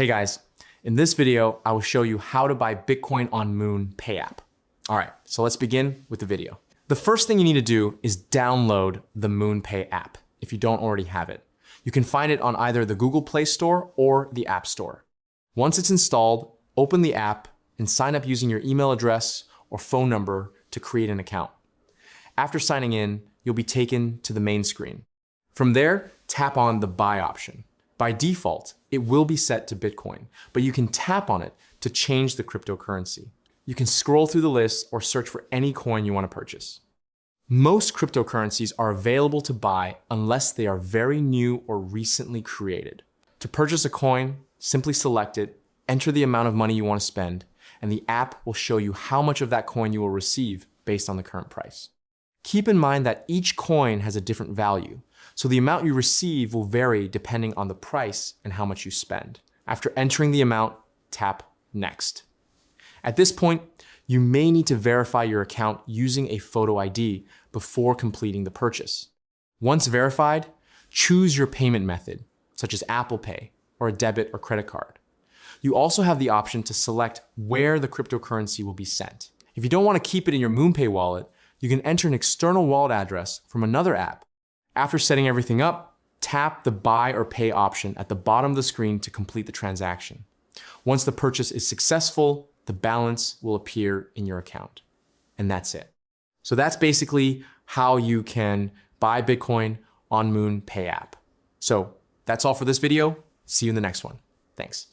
Hey guys, in this video, I will show you how to buy Bitcoin on Moonpay app. All right, so let's begin with the video. The first thing you need to do is download the Moonpay app if you don't already have it. You can find it on either the Google Play Store or the App Store. Once it's installed, open the app and sign up using your email address or phone number to create an account. After signing in, you'll be taken to the main screen. From there, tap on the buy option. By default, it will be set to Bitcoin, but you can tap on it to change the cryptocurrency. You can scroll through the list or search for any coin you want to purchase. Most cryptocurrencies are available to buy unless they are very new or recently created. To purchase a coin, simply select it, enter the amount of money you want to spend, and the app will show you how much of that coin you will receive based on the current price. Keep in mind that each coin has a different value, so the amount you receive will vary depending on the price and how much you spend. After entering the amount, tap Next. At this point, you may need to verify your account using a photo ID before completing the purchase. Once verified, choose your payment method, such as Apple Pay or a debit or credit card. You also have the option to select where the cryptocurrency will be sent. If you don't want to keep it in your Moonpay wallet, you can enter an external wallet address from another app. After setting everything up, tap the buy or pay option at the bottom of the screen to complete the transaction. Once the purchase is successful, the balance will appear in your account. And that's it. So that's basically how you can buy Bitcoin on Moonpay app. So that's all for this video. See you in the next one. Thanks.